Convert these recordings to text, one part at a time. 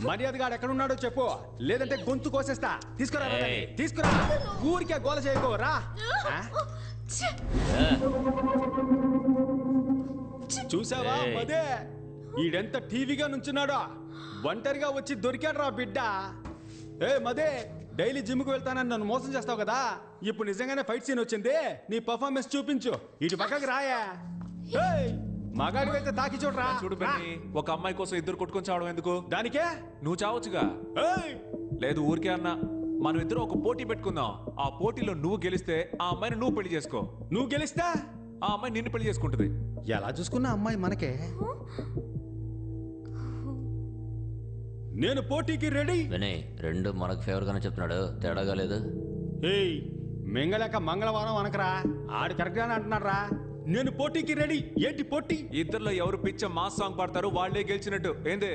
మర్యాదగాడు ఎక్కడున్నాడో చెప్పు, లేదంటే గొంతు కోసేస్తా. తీసుకురా తీసుకురా, ఊరికే గోల చేయకో. రా. చూసావా అదే ఈడెంత టీవీగా నుంచున్నాడో, ఒంటరిగా వచ్చి దొరికాడు రా బిడ్డ. మదే డైలీ జిమ్ కు వెళ్తానని నన్ను మోసం చేస్తావు కదా, ఇప్పుడు నిజంగానే ఫైట్ సీన్ వచ్చింది, నీ పర్ఫార్మెన్స్ చూపించు. ఇటు పక్కకి రాయా. మగాడు అయితే తాకి చూడరా. చూడు బెన్నీ, ఒక అమ్మాయి కోసం ఇద్దరు కొట్టుకొని చావడం ఎందుకు? దానికే నువ్వు చావచ్చుగా. లేదు ఊరికే అన్నా, మనం ఇద్దరు ఒక పోటీ పెట్టుకుందాం. ఆ పోటీలో నువ్వు గెలిస్తే ఆ అమ్మాయిని నువ్వు పెళ్లి చేసుకో, నువ్వు గెలిస్తే ఆ అమ్మాయి నిన్ను పెళ్లి చేసుకుంటుంది. ఎలా చూసుకున్నా అమ్మాయి మనకే. నేను పోటీకి రెడీ. వినయ్, రెండు మనకు ఫేవర్ గానే చెప్తున్నాడు, తేడాగా లేదు. మింగలేక మంగళవారం అనకరా, ఆడు కరెక్ట్ గానే అంటున్నాడు రా. నేను పోటీకి రెడీ. ఏంటి పోటీ? ఇద్దరులో ఎవరు పిచ్చ మాస్ సాంగ్ పాడతారు వాళ్ళే గెలిచినట్టు. ఏంది?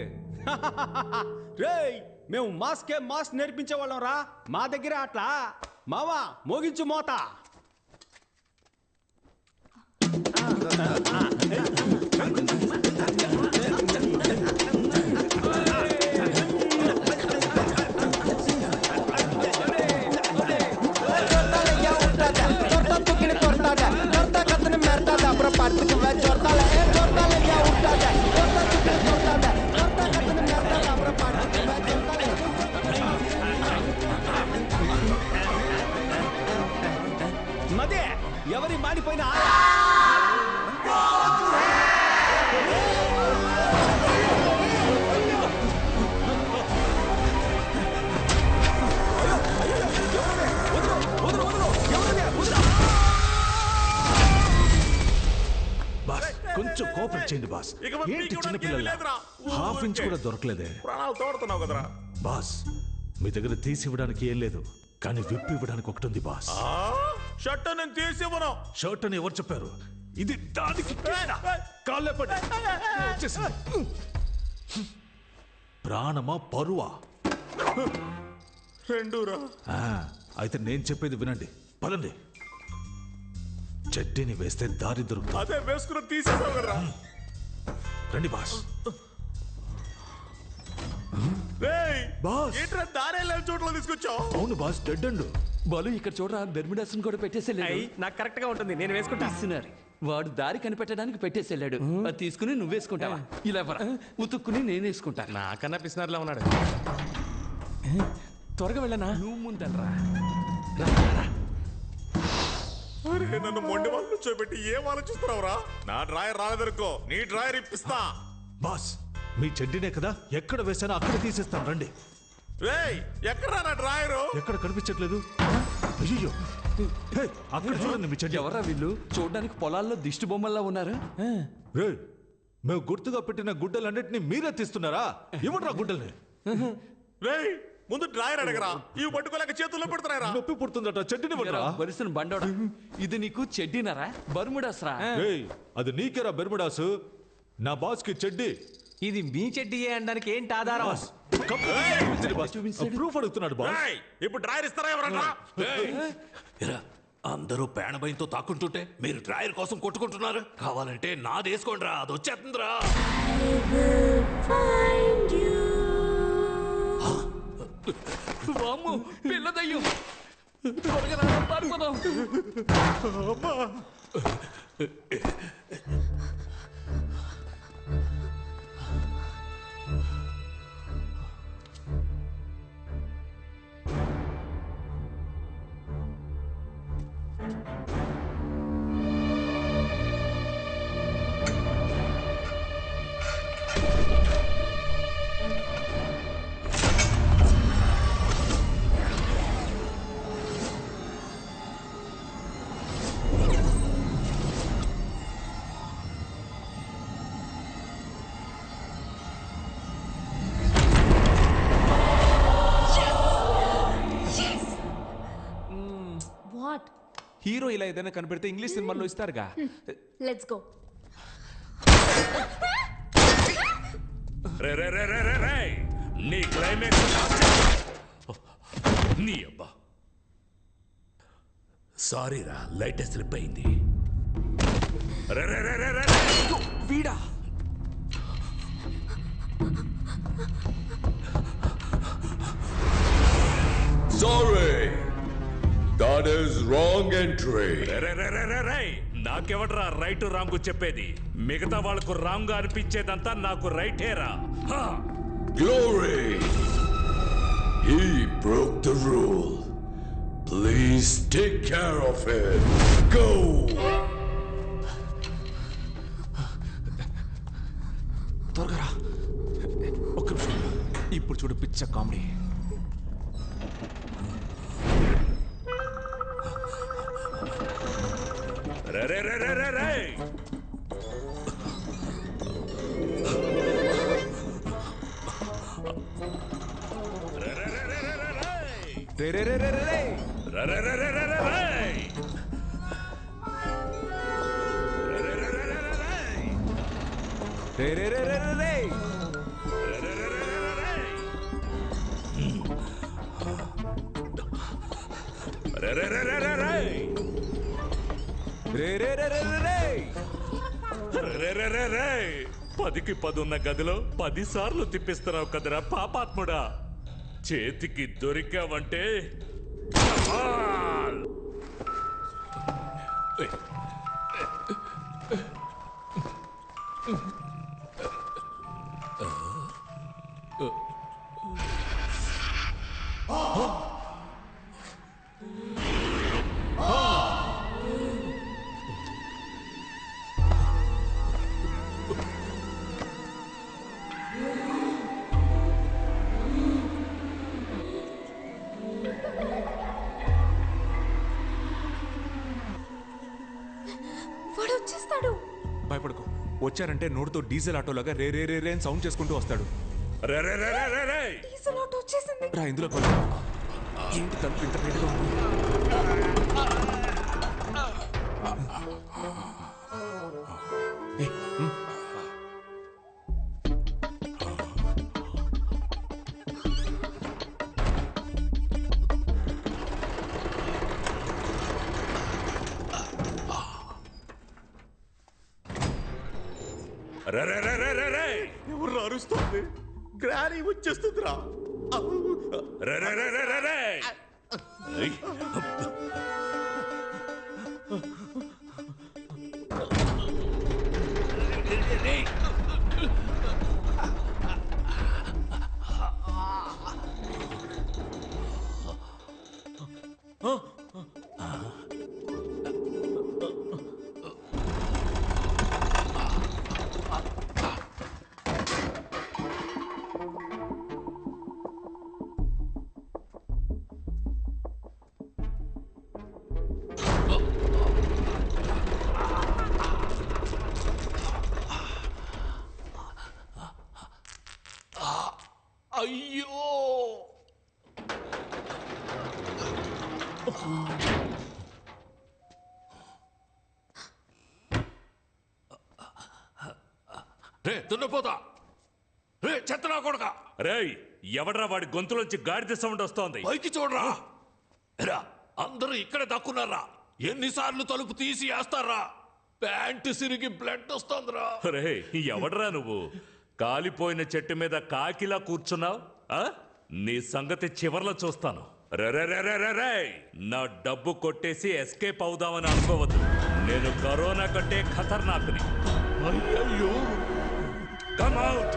రేయ్, మేము మాస్కే మాస్ నేర్పించే వాళ్ళం రా, మా దగ్గర అట్లా. మావా మోగించు మోత. మదే ఎవరి మాడిపోయిన కొంచెం కోఆపరేట్ చేయండి బాస్. ఏంటి చిన్నపిల్లల హాఫ్ ఇంచ్ కూడా దొరకలేదే. ప్రాణాలు తోడుతున్నావు కదరా బాస్. మీ దగ్గర తీసి ఇవ్వడానికి ఏం లేదు, కానీ విప్పి ఇవ్వడానికి ఒకటి ఉంది బాస్. షర్ట్ నేను తీసి ఇవ్వను. షర్ట్ అని ఎవరు చెప్పారు? ఇది దానికి కాళ్ళే పడి ప్రాణమా పరువా? రెండూరా. అయితే నేను చెప్పేది వినండి, పదండి. చెడ్డీని వేస్తే దారి దొరుకుతుంది. అదే వేసుకుని తీసేసావు కదరా. రండి బాస్. ఏంట్రా దారే లేని చోట్ల తీసుకొచ్చావు? అవును బాస్, డెడ్ అండ్ బాలు ఇక్కడ చూడరా, బెర్ముడాస్ని కూడా పెట్టేసేళ్ళాడు. నాకు కరెక్ట్ గా ఉంటుంది, నేను వేసుకుంటా. ఇస్తున్నారు, వాడు దారి కనిపెట్టడానికి పెట్టేసేళ్ళాడు. అది తీసుకుని నువ్వు వేసుకుంటావా? ఇలా ఉతుక్కుని నేను వేసుకుంటా. నాకన్నా పిసినారులా ఉన్నాడు. త్వరగా వెళ్ళనా? నువ్వు ముందరా. నన్ను మొండి వాళ్ళు కూర్చోబెట్టి ఏం ఆలోచిస్తున్నావురా? నా డ్రాయర్ రాలేదనుకో, నీ డ్రాయర్ ఇప్పిస్తా. బాస్, మీ చెడ్డీనే కదా, ఎక్కడ వేసానో అక్కడ తీసేస్తాను, రండి. ఎక్కడ నా డ్రాయరు? ఎక్కడ కనిపించట్లేదు. అయ్యో, అక్కడ చూడండి మీ చెడ్డీ. ఎవరా వీళ్ళు? చూడడానికి పొలాల్లో దిష్టి బొమ్మల్లా ఉన్నారు. మేము గుర్తుగా పెట్టిన గుడ్డలన్నిటిని మీరే తీస్తున్నారా? ఇవ్వరా గుడ్డల్ని. ముందు డ్రాయర్ అడగరా, ఇవి పట్టుకోలేక చేతుల్లో పెడుతున్నారా? నొప్పి పుడుతుందట, చెడ్డీని బరిసిన బండోడా. ఇది నీకు చెడ్డీనరా? బర్ముడాస్ రా. అది నీకేరా బెర్ముడాసు, నా బాస్ కి చెడ్డీ. ఇది మీ చెడ్డీయే అనడానికి ఏంటి ఆధారం? ప్రూఫ్ అడుగుతున్నాడు బాస్. ఇప్పుడు డ్రాయర్ ఇస్తారా ఎవరన్నా? అందరూ పేణభయంతో తాకుంటుంటే మీరు డ్రాయర్ కోసం కొట్టుకుంటున్నారు. కావాలంటే నాది వేసుకోండి రా, అది వచ్చేస్తుందిరా. పిల్లదయ్యం, త్వరగా పారిపోదాం. ఇలా ఏదైనా కనిపెడితే ఇంగ్లీష్ సినిమాల్లో ఇస్తారుగా. Let's go. రే రే రే రే రే రే నీ క్లైమాక్స్ నీ అబ్బా సారీ రా లైట్ స్లిప్ అయింది. రే రే రే రే రే వీడా Sorry, that is wrong entry. నాకెవడరా రైట్ రాంగ్ చెప్పేది? మిగతా వాళ్ళకు రాంగ్ అనిపించేదంతా నాకు రైటేరా. Glory, he broke the rule. Please take care of him. Go. త్వరగా రా. ఒక్క నిమిషం. ఇప్పుడు చూడు పిచ్చ కామెడీ. రే రే రే రే రే పదికి 10 ఉన్న గదిలో 10 సార్లు తిప్పిస్తున్నావు కదరా పాపాత్ముడా. చేతికి దొరికావంటే భయపడకు. వచ్చారంటే నోటితో డీజిల్ ఆటోలాగా రే రే రే రే అని సౌండ్ చేసుకుంటూ వస్తాడు. డీజిల్ ఆటో వచ్చేసింది. రా ఇందులో ఏంటి తలుపు ఇంత వేడిగా ఉంది? ఎవరు అరుస్తుంది? గ్రానీ వచ్చేస్తుందిరా. అయ్యో రే దున్నపోతా రే చెత్తనా కొడక రేయ్ ఎవడ్రా వాడి గొంతులోంచి గాడిద సౌండ్ వస్తోంది? పైకి చూడరా. రా అందరూ ఇక్కడ దక్కున్నారా? ఎన్నిసార్లు తలుపు తీసి వేస్తారా? Pant సిరిగి blood వస్తోందిరా. రే ఎవడ్రా నువ్వు? కాలిపోయిన చెట్టు మీద కాకిలా కూర్చున్నావు. నీ సంగతి చివర్లో చూస్తాను. రే నా డబ్బు కొట్టేసి ఎస్కేప్ అవుదామని అనుకోవద్దు. నేను కరోనా కంటే ఖతర్నాక్ని. అయ్యో కమ్ అవుట్.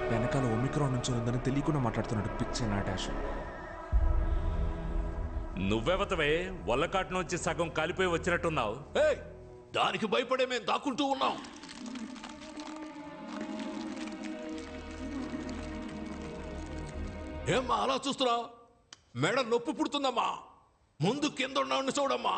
వెనకాల ఒమిక్రాన్ నుంచి ఉందని తెలియకుండా మాట్లాడుతున్నాడు పిచ్చ నా డాష్. నువ్వెవతవే వల్లకాటు నుంచి సగం కాలిపోయి వచ్చినట్టున్నావు. దానికి భయపడే మేము దాక్కుంటూ ఉన్నాం. ఏమ్మా అలా చూస్తున్నా? మెడ నొప్పి పుడుతుందమ్మా. ముందు కింద ఉన్నావు చూడమ్మా.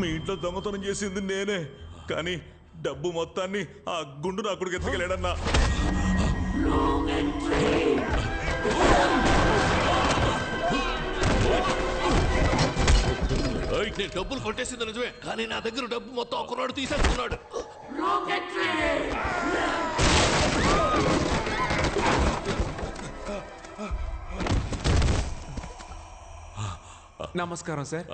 మీ ఇంట్లో దొంగతనం చేసింది నేనే, కానీ డబ్బు మొత్తాన్ని ఆ గుండు నా కొడుకు ఎత్తుకెళ్ళాడన్నా. నేను డబ్బులు కొట్టేసింది నిజమే, కానీ నా దగ్గర డబ్బు మొత్తం ఒకనాడు తీసేసుకున్నాడు. నమస్కారం సార్.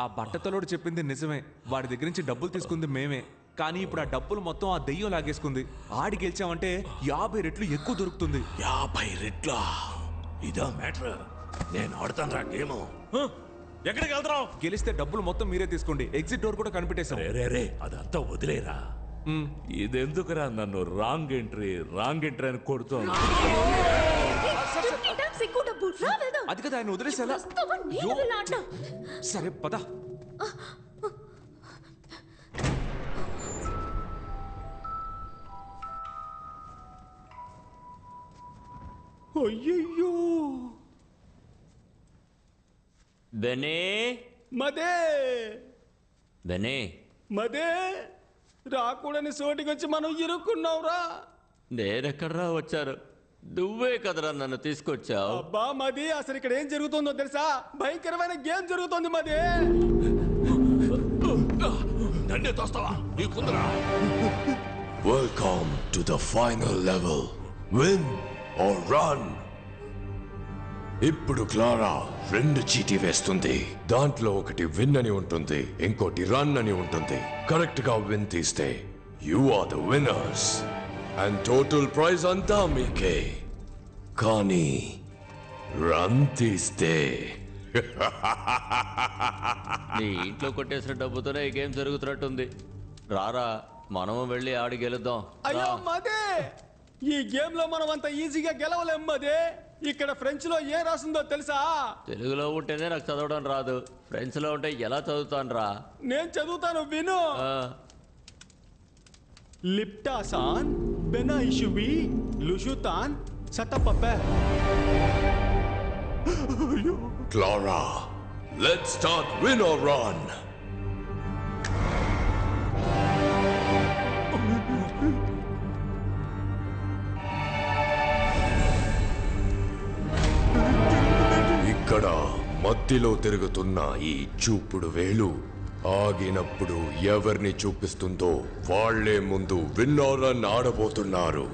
ఆ బట్టతలోడు చెప్పింది నిజమే, వాడి దగ్గర నుంచి డబ్బులు తీసుకుంది మేమే. కానీ ఇప్పుడు ఆ డబ్బులు మొత్తం ఆ దెయ్యం లాగేసుకుంది. ఆడి గెలిచామంటే 50 రెట్లు ఎక్కువ దొరుకుతుంది. 50 రెట్లా? ఇదా మ్యాటర్? నేను ఆడతాను రా గేమ్. ఎక్కడికి వెళ్తున్నావు? గెలిస్తే డబ్బులు మొత్తం మీరే తీసుకోండి. ఎగ్జిట్ డోర్ కూడా కనిపెట్టేశాం. రే అదంతా వదిలేరా. ఇదెందుకురా నన్ను రాంగ్ ఎంట్రీ అని కొడుతోంది? అది కదా ఆయన వదిలేసేలా. సరే పద. అయ్యయ్యో బెనే మదే బెనే మదే రాకూడని సోటికొచ్చి మనం ఇరుక్కున్నావురా. నేనెక్కడరా వచ్చారు? నువ్వే కదరా నన్ను తీసుకొచ్చావు. అబ్బా మది, అసలు ఇక్కడ ఏం జరుగుతుందో తెలుసా? భయంకరమైన గేమ్ జరుగుతుంది మదే. నన్నే తోస్తావా? నీకుందరా? Welcome to the final level. Win or run. ఇప్పుడు క్లారా 2 చీటీ వేస్తుంది. దాంట్లో ఒకటి విన్ అని ఉంటుంది, ఇంకోటి రన్ అని ఉంటుంది. కరెక్ట్ గా విన్ తీస్తే you are the winners and total prize అంతా మీకే. కానీ రన్ తీస్తే నీ ఇంట్లో కొట్టేసిన డబ్బుతోనే ఈ గేమ్ జరుగుతున్నట్టుంది. రారా మనము వెళ్ళి ఆడి గెలుద్దాం. అయ్యో మదే, ఈ గేమ్ లో మనం అంత ఈజీగా గెలవలేం మదే. ఇక్కడ ఫ్రెంచ్ లో ఏం రాసిందో తెలుసా? తెలుగులో ఉంటేనే నాకు చదవడం రాదు, ఫ్రెంచ్ లో ఉంటే ఎలా చదువుతాను రా? నేను చదువుతాను విను. లిప్టాసాన్ బెనాయిషువి లుషుతాన్ సతపపే. Clara, let's start win or run. ఇక్కడ మధ్యలో తిరుగుతున్న ఈ చూపుడు వేలు ఆగినప్పుడు ఎవరిని చూపిస్తుందో వాళ్లే ముందు విన్ ఆర్ రన్ ఆడబోతున్నారు.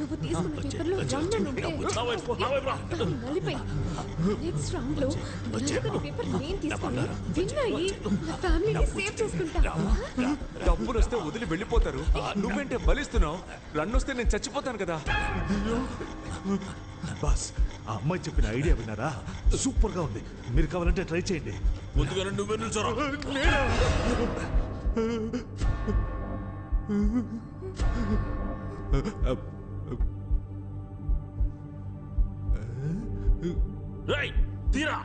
నువ్వు తీసుకున్న పేపర్లో రన్ అని ఉంటే నెక్స్ట్ రౌండ్ లో పేపర్ నేను తీసుకుని విన్ అయ్యి నా ఫ్యామిలీని సేవ్ చేసుకుంటా. డబ్బులు వస్తే వదిలి వెళ్ళిపోతారు, నువ్వేంటే బలిస్తున్నావు? రన్ వస్తే నేను చచ్చిపోతాను కదా. బాస్, ఆ అమ్మాయి చెప్పిన ఐడియా విన్నారా? సూపర్ గా ఉంది. మీరు కావాలంటే ట్రై చేయండి. ముందుగా నువ్వే నిల్చోరా. రేయ్ తీరా.